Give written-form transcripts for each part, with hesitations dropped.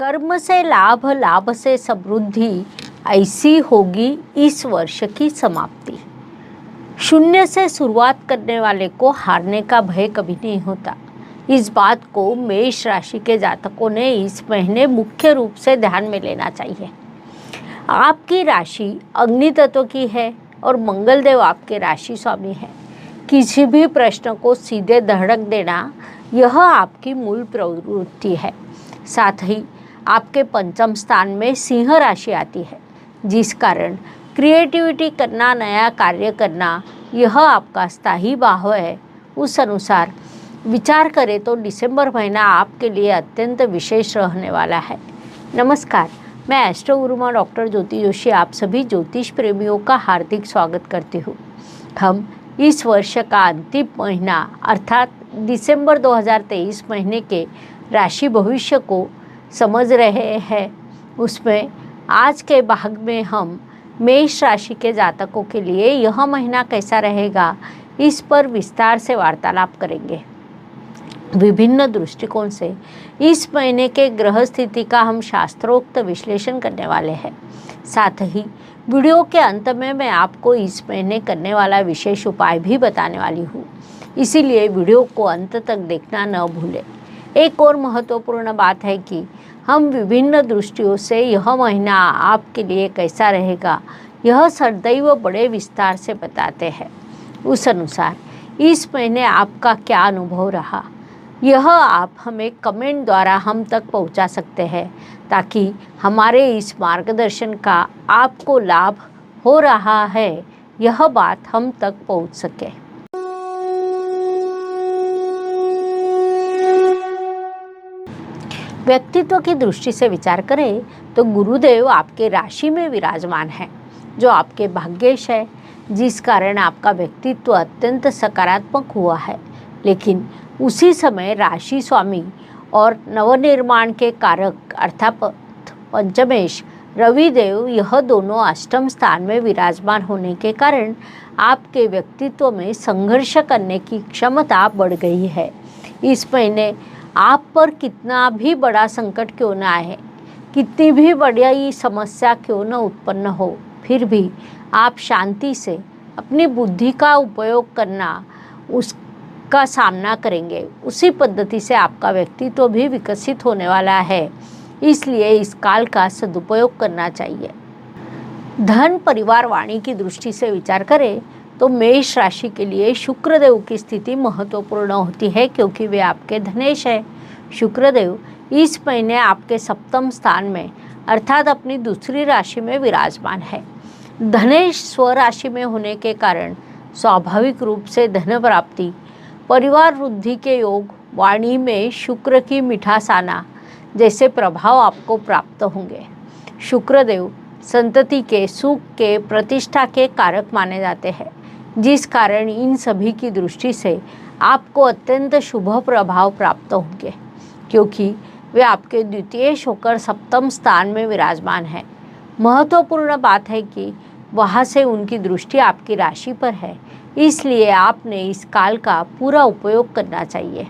कर्म से लाभ, लाभ से समृद्धि, ऐसी होगी इस वर्ष की समाप्ति। शून्य से शुरुआत करने वाले को हारने का भय कभी नहीं होता। इस बात को मेष राशि के जातकों ने इस महीने मुख्य रूप से ध्यान में लेना चाहिए। आपकी राशि अग्नि तत्व की है और मंगल देव आपके राशि स्वामी है। किसी भी प्रश्न को सीधे धड़क देना, यह आपकी मूल प्रवृत्ति है। साथ ही आपके पंचम स्थान में सिंह राशि आती है, जिस कारण क्रिएटिविटी करना, नया कार्य करना, यह आपका स्थायी भाव है। उस अनुसार विचार करें तो दिसंबर महीना आपके लिए अत्यंत विशेष रहने वाला है। नमस्कार, मैं एस्ट्रो गुरुमा डॉक्टर ज्योति जोशी आप सभी ज्योतिष प्रेमियों का हार्दिक स्वागत करती हूँ। हम इस वर्ष का अंतिम महीना अर्थात दिसंबर 2023 महीने के राशि भविष्य को समझ रहे हैं। उसमें आज के भाग में हम मेष राशि के जातकों के लिए यह महीना कैसा रहेगा, इस पर विस्तार से वार्तालाप करेंगे। विभिन्न दृष्टिकोण से इस महीने के ग्रह स्थिति का हम शास्त्रोक्त विश्लेषण करने वाले हैं। साथ ही वीडियो के अंत में मैं आपको इस महीने करने वाला विशेष उपाय भी बताने वाली हूँ, इसीलिए वीडियो को अंत तक देखना न भूलें। एक और महत्वपूर्ण बात है कि हम विभिन्न दृष्टियों से यह महीना आपके लिए कैसा रहेगा, यह सदैव बड़े विस्तार से बताते हैं। उस अनुसार इस महीने आपका क्या अनुभव रहा, यह आप हमें कमेंट द्वारा हम तक पहुंचा सकते हैं, ताकि हमारे इस मार्गदर्शन का आपको लाभ हो रहा है, यह बात हम तक पहुंच सके। व्यक्तित्व की दृष्टि से विचार करें तो गुरुदेव आपके राशि में विराजमान है, जो आपके भाग्येश है, जिस कारण आपका व्यक्तित्व अत्यंत सकारात्मक हुआ है। लेकिन उसी समय राशि स्वामी और नवनिर्माण के कारक अर्थात पंचमेश रविदेव, यह दोनों अष्टम स्थान में विराजमान होने के कारण आपके व्यक्तित्व में संघर्ष करने की क्षमता बढ़ गई है। इस महीने आप पर कितना भी बड़ा संकट क्यों न आए, कितनी भी बड़ी समस्या क्यों न उत्पन्न हो, फिर भी आप शांति से अपनी बुद्धि का उपयोग करना, उसका सामना करेंगे। उसी पद्धति से आपका व्यक्तित्व भी विकसित होने वाला है, इसलिए इस काल का सदुपयोग करना चाहिए। धन, परिवार, वाणी की दृष्टि से विचार करें तो मेष राशि के लिए शुक्रदेव की स्थिति महत्वपूर्ण होती है, क्योंकि वे आपके धनेश है। शुक्रदेव इस महीने आपके सप्तम स्थान में अर्थात अपनी दूसरी राशि में विराजमान है। धनेश स्वराशि में होने के कारण स्वाभाविक रूप से धन प्राप्ति, परिवार वृद्धि के योग, वाणी में शुक्र की मिठास आना जैसे प्रभाव आपको प्राप्त होंगे। शुक्रदेव संतति के, सुख के, प्रतिष्ठा के कारक माने जाते हैं, जिस कारण इन सभी की दृष्टि से आपको अत्यंत शुभ प्रभाव प्राप्त होंगे, क्योंकि वे आपके द्वितीयेश होकर सप्तम स्थान में विराजमान है। महत्वपूर्ण बात है कि वहाँ से उनकी दृष्टि आपकी राशि पर है, इसलिए आपने इस काल का पूरा उपयोग करना चाहिए।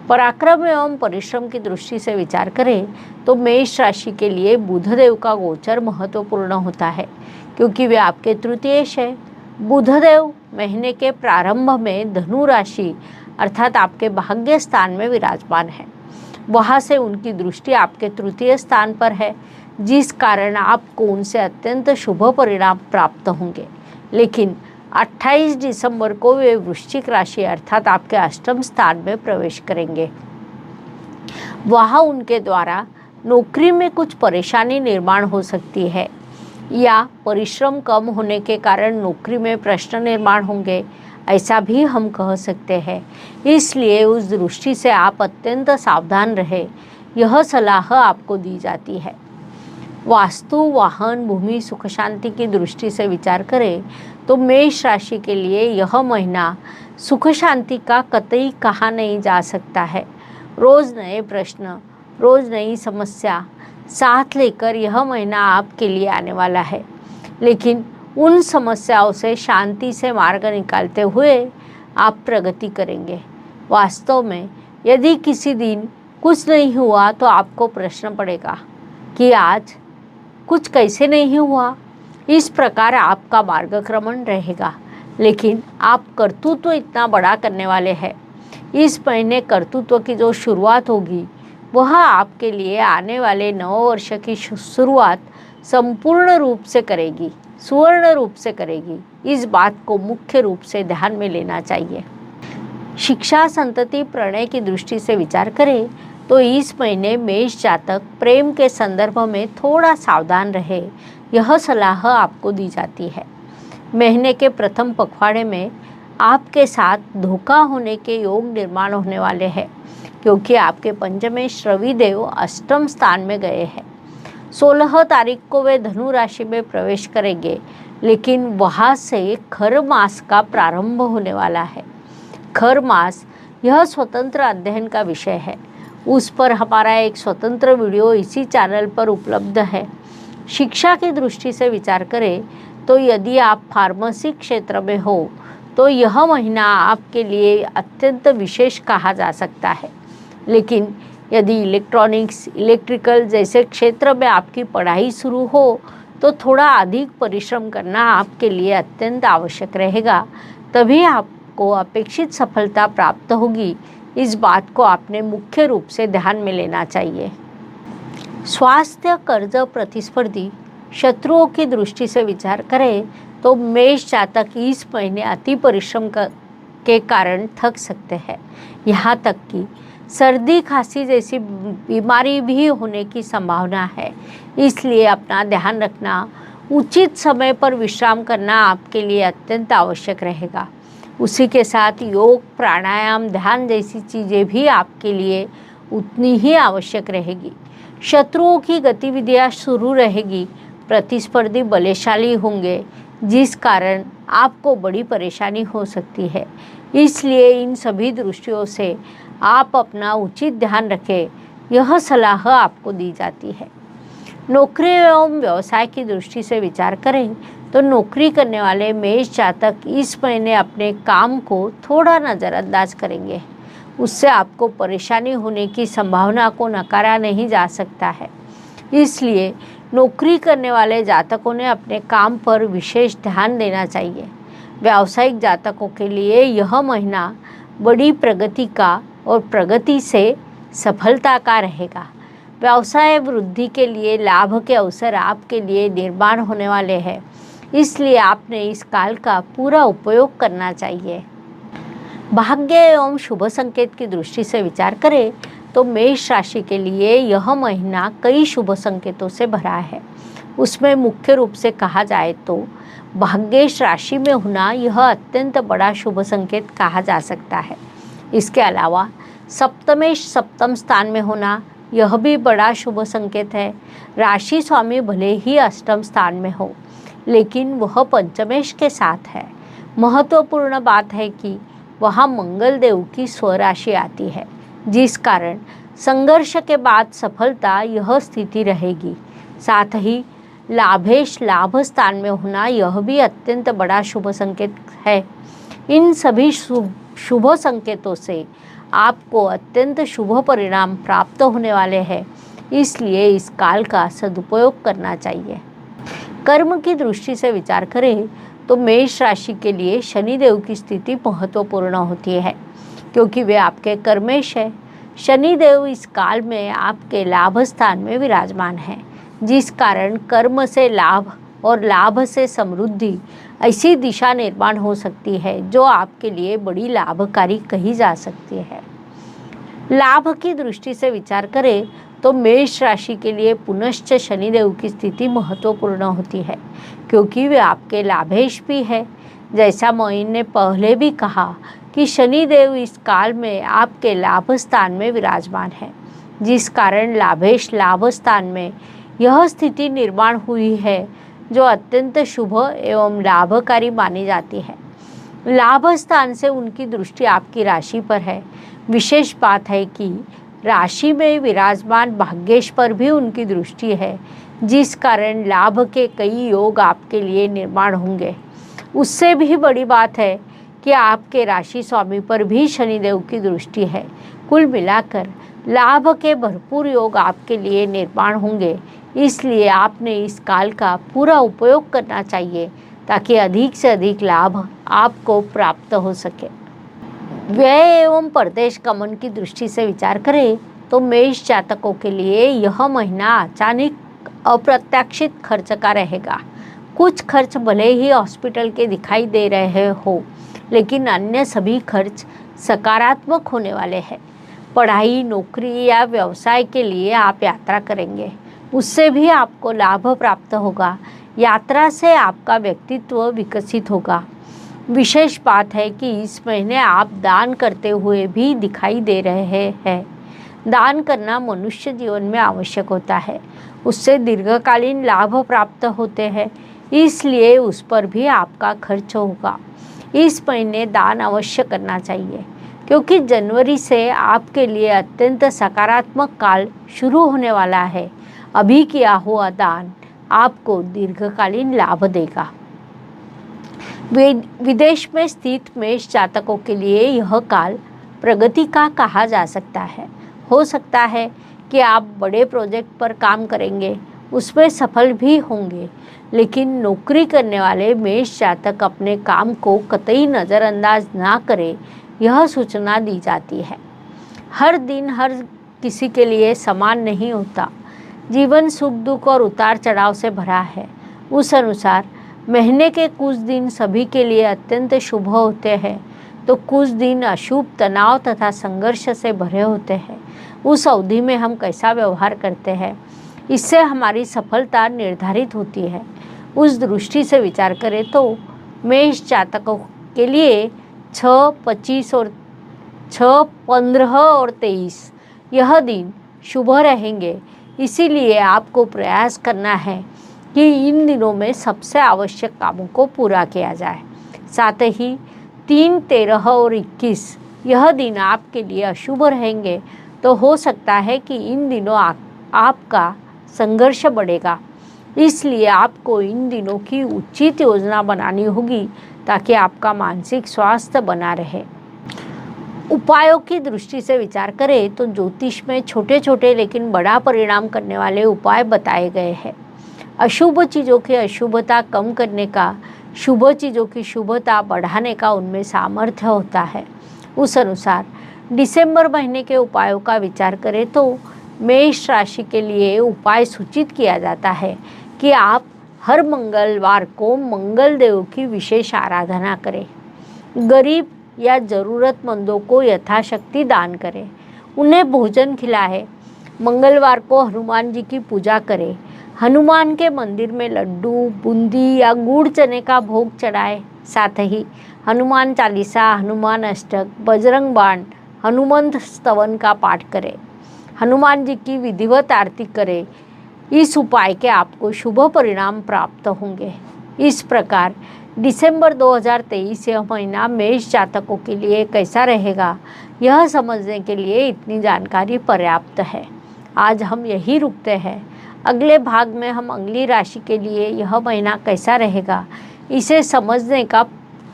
पराक्रम एवं परिश्रम की दृष्टि से विचार करें तो मेष राशि के लिए बुधदेव का गोचर महत्वपूर्ण होता है, क्योंकि वे आपके तृतीयेश है। बुधदेव महीने के प्रारंभ में धनु राशि अर्थात आपके भाग्य स्थान में विराजमान है। वहाँ से उनकी दृष्टि आपके तृतीय स्थान पर है, जिस कारण आपको उनसे अत्यंत शुभ परिणाम प्राप्त होंगे। लेकिन 28 दिसंबर को वे वृश्चिक राशि अर्थात आपके अष्टम स्थान में प्रवेश करेंगे। वहाँ उनके द्वारा नौकरी में कुछ परेशानी निर्माण हो सकती है, या परिश्रम कम होने के कारण नौकरी में प्रश्न निर्माण होंगे, ऐसा भी हम कह सकते हैं। इसलिए उस दृष्टि से आप अत्यंत सावधान रहें, यह सलाह आपको दी जाती है। वास्तु, वाहन, भूमि, सुख शांति की दृष्टि से विचार करें तो मेष राशि के लिए यह महीना सुख शांति का कतई कहा नहीं जा सकता है। रोज़ नए प्रश्न, रोज़ नई समस्या साथ लेकर यह महीना आपके लिए आने वाला है, लेकिन उन समस्याओं से शांति से मार्ग निकालते हुए आप प्रगति करेंगे। वास्तव में यदि किसी दिन कुछ नहीं हुआ तो आपको प्रश्न पड़ेगा कि आज कुछ कैसे नहीं हुआ। इस प्रकार आपका मार्गक्रमण रहेगा। लेकिन आप कर्तृत्व इतना बड़ा करने वाले हैं। इस महीने कर्तृत्व की जो शुरुआत होगी वह आपके लिए आने वाले नव वर्ष की शुरुआत संपूर्ण रूप से करेगी, सुवर्ण रूप से करेगी। इस बात को मुख्य रूप से ध्यान में लेना चाहिए। शिक्षा, संतति, प्रणय की दृष्टि से विचार करें तो इस महीने मेष जातक प्रेम के संदर्भ में थोड़ा सावधान रहे, यह सलाह आपको दी जाती है। महीने के प्रथम पखवाड़े में आपके साथ धोखा होने के योग निर्माण होने वाले हैं, क्योंकि आपके पंचमेश रविदेव अष्टम स्थान में गए हैं। 16 तारीख को वे धनु राशि में प्रवेश करेंगे, लेकिन वहाँ से खर मास का प्रारंभ होने वाला है। खर मास यह स्वतंत्र अध्ययन का विषय है। उस पर हमारा एक स्वतंत्र वीडियो इसी चैनल पर उपलब्ध है। शिक्षा की दृष्टि से विचार करें तो यदि आप फार्मेसी क्षेत्र में हो तो यह महीना आपके लिए अत्यंत विशेष कहा जा सकता है। लेकिन यदि इलेक्ट्रॉनिक्स, इलेक्ट्रिकल जैसे क्षेत्र में आपकी पढ़ाई शुरू हो तो थोड़ा अधिक परिश्रम करना आपके लिए अत्यंत आवश्यक रहेगा, तभी आपको अपेक्षित सफलता प्राप्त होगी। इस बात को आपने मुख्य रूप से ध्यान में लेना चाहिए। स्वास्थ्य, कर्ज, प्रतिस्पर्धी, शत्रुओं की दृष्टि से विचार करें तो मेष जातक इस महीने अति परिश्रम के कारण थक सकते हैं। यहाँ तक कि सर्दी, खांसी जैसी बीमारी भी होने की संभावना है। इसलिए अपना ध्यान रखना, उचित समय पर विश्राम करना आपके लिए अत्यंत आवश्यक रहेगा। उसी के साथ योग, प्राणायाम, ध्यान जैसी चीज़ें भी आपके लिए उतनी ही आवश्यक रहेगी। शत्रुओं की गतिविधियां शुरू रहेगी, प्रतिस्पर्धी बलशाली होंगे, जिस कारण आपको बड़ी परेशानी हो सकती है। इसलिए इन सभी दृष्टियों से आप अपना उचित ध्यान रखें, यह सलाह आपको दी जाती है। नौकरी एवं व्यवसाय की दृष्टि से विचार करें तो नौकरी करने वाले मेष जातक इस महीने अपने काम को थोड़ा नज़रअंदाज करेंगे। उससे आपको परेशानी होने की संभावना को नकारा नहीं जा सकता है। इसलिए नौकरी करने वाले जातकों ने अपने काम पर विशेष ध्यान देना चाहिए। व्यावसायिक जातकों के लिए यह महीना बड़ी प्रगति का और प्रगति से सफलता का रहेगा। व्यवसाय वृद्धि के लिए लाभ के अवसर आपके लिए निर्माण होने वाले हैं, इसलिए आपने इस काल का पूरा उपयोग करना चाहिए। भाग्य एवं शुभ संकेत की दृष्टि से विचार करें तो मेष राशि के लिए यह महीना कई शुभ संकेतों से भरा है। उसमें मुख्य रूप से कहा जाए तो भाग्येश राशि में होना यह अत्यंत बड़ा शुभ संकेत कहा जा सकता है। इसके अलावा सप्तमेश सप्तम स्थान में होना यह भी बड़ा शुभ संकेत है। राशि स्वामी भले ही अष्टम स्थान में हो, लेकिन वह पंचमेश के साथ है। महत्वपूर्ण बात है कि वहाँ मंगल देव की स्वराशि आती है, जिस कारण संघर्ष के बाद सफलता यह स्थिति रहेगी। साथ ही लाभेश लाभ स्थान में होना यह भी अत्यंत बड़ा शुभ संकेत है। इन सभी शुभ संकेतों से आपको अत्यंत शुभ परिणाम प्राप्त होने वाले हैं, इसलिए इस काल का सदुपयोग करना चाहिए। कर्म की दृष्टि से विचार करें तो मेष राशि के लिए शनिदेव की स्थिति महत्वपूर्ण होती है, क्योंकि वे आपके कर्मेश है। शनिदेव इस काल में आपके लाभ स्थान में विराजमान हैं, जिस कारण कर्म से लाभ और लाभ से समृद्धि ऐसी दिशा निर्माण हो सकती है जो आपके लिए बड़ी लाभकारी कही जा सकती है। लाभ की दृष्टि से विचार करें तो मेष राशि के लिए पुनश्च शनिदेव की स्थिति महत्वपूर्ण होती है, क्योंकि वे आपके लाभेश भी है। जैसा मोइन ने पहले भी कहा कि शनिदेव इस काल में आपके लाभ स्थान में विराजमान है, जिस कारण लाभेश लाभ स्थान में यह स्थिति निर्माण हुई है जो अत्यंत शुभ एवं लाभकारी मानी जाती है। लाभ स्थान से उनकी दृष्टि आपकी राशि पर है। विशेष बात है कि राशि में विराजमान भाग्येश पर भी उनकी दृष्टि है, जिस कारण लाभ के कई योग आपके लिए निर्माण होंगे। उससे भी बड़ी बात है कि आपके राशि स्वामी पर भी शनिदेव की दृष्टि है। कुल मिलाकर लाभ के भरपूर योग आपके लिए निर्माण होंगे, इसलिए आपने इस काल का पूरा उपयोग करना चाहिए ताकि अधिक से अधिक लाभ आपको प्राप्त हो सके। व्यय एवं परदेश गमन की दृष्टि से विचार करें तो मेष जातकों के लिए यह महीना अचानक अप्रत्याशित खर्च का रहेगा। कुछ खर्च भले ही हॉस्पिटल के दिखाई दे रहे हो, लेकिन अन्य सभी खर्च सकारात्मक होने वाले हैं। पढ़ाई, नौकरी या व्यवसाय के लिए आप यात्रा करेंगे, उससे भी आपको लाभ प्राप्त होगा। यात्रा से आपका व्यक्तित्व विकसित होगा। विशेष बात है कि इस महीने आप दान करते हुए भी दिखाई दे रहे हैं। दान करना मनुष्य जीवन में आवश्यक होता है, उससे दीर्घकालीन लाभ प्राप्त होते हैं, इसलिए उस पर भी आपका खर्च होगा। इस महीने दान अवश्य करना चाहिए, क्योंकि जनवरी से आपके लिए अत्यंत सकारात्मक काल शुरू होने वाला है। अभी किया हुआ दान आपको दीर्घकालीन लाभ देगा। विदेश में स्थित मेष जातकों के लिए यह काल प्रगति का कहा जा सकता है। हो सकता है कि आप बड़े प्रोजेक्ट पर काम करेंगे, उसमें सफल भी होंगे, लेकिन नौकरी करने वाले मेष जातक अपने काम को कतई नज़रअंदाज ना करें, यह सूचना दी जाती है। हर दिन हर किसी के लिए समान नहीं होता। जीवन सुख दुख और उतार चढ़ाव से भरा है। उस अनुसार महीने के कुछ दिन सभी के लिए अत्यंत शुभ होते हैं, तो कुछ दिन अशुभ, तनाव तथा संघर्ष से भरे होते हैं। उस अवधि में हम कैसा व्यवहार करते हैं, इससे हमारी सफलता निर्धारित होती है। उस दृष्टि से विचार करें तो मेष जातकों के लिए 6, 25 और 6, 15 और 23 यह दिन शुभ रहेंगे। इसीलिए आपको प्रयास करना है कि इन दिनों में सबसे आवश्यक कामों को पूरा किया जाए। साथ ही 3, 13 और 21 यह दिन आपके लिए अशुभ रहेंगे, तो हो सकता है कि इन दिनों आपका संघर्ष बढ़ेगा। इसलिए आपको इन दिनों की उचित योजना बनानी होगी ताकि आपका मानसिक स्वास्थ्य बना रहे। उपायों की दृष्टि से विचार करें तो ज्योतिष में छोटे छोटे लेकिन बड़ा परिणाम करने वाले उपाय बताए गए हैं। अशुभ चीज़ों की अशुभता कम करने का, शुभ चीज़ों की शुभता बढ़ाने का उनमें सामर्थ्य होता है। उस अनुसार दिसंबर महीने के उपायों का विचार करें तो मेष राशि के लिए उपाय सूचित किया जाता है कि आप हर मंगलवार को मंगल देव की विशेष आराधना करें। गरीब या ज़रूरतमंदों को यथाशक्ति दान करें, उन्हें भोजन खिलाएं। मंगलवार को हनुमान जी की पूजा करें। हनुमान के मंदिर में लड्डू, बूंदी या गुड़ चने का भोग चढ़ाएं। साथ ही हनुमान चालीसा, हनुमान अष्टक, बजरंग बाण, हनुमंत स्तवन का पाठ करें। हनुमान जी की विधिवत आरती करें। इस उपाय के आपको शुभ परिणाम प्राप्त होंगे। इस प्रकार दिसंबर 2023 यह महीना मेष जातकों के लिए कैसा रहेगा, यह समझने के लिए इतनी जानकारी पर्याप्त है। आज हम यही रुकते हैं। अगले भाग में हम अगली राशि के लिए यह महीना कैसा रहेगा, इसे समझने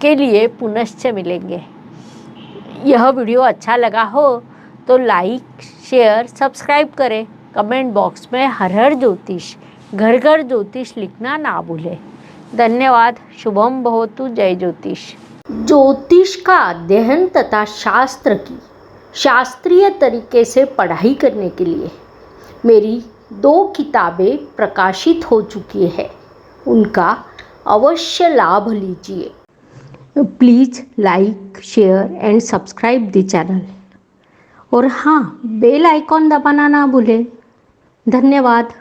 के लिए पुनश्च मिलेंगे। यह वीडियो अच्छा लगा हो तो लाइक, शेयर, सब्सक्राइब करें। कमेंट बॉक्स में हर हर ज्योतिष, घर घर ज्योतिष लिखना ना भूलें। धन्यवाद। शुभम भवतु। जय ज्योतिष। ज्योतिष का अध्ययन तथा शास्त्र की शास्त्रीय तरीके से पढ़ाई करने के लिए मेरी 2 किताबें प्रकाशित हो चुकी है, उनका अवश्य लाभ लीजिए। Please like, share and subscribe the channel. और हाँ, बेल आइकॉन दबाना ना भूलें। धन्यवाद।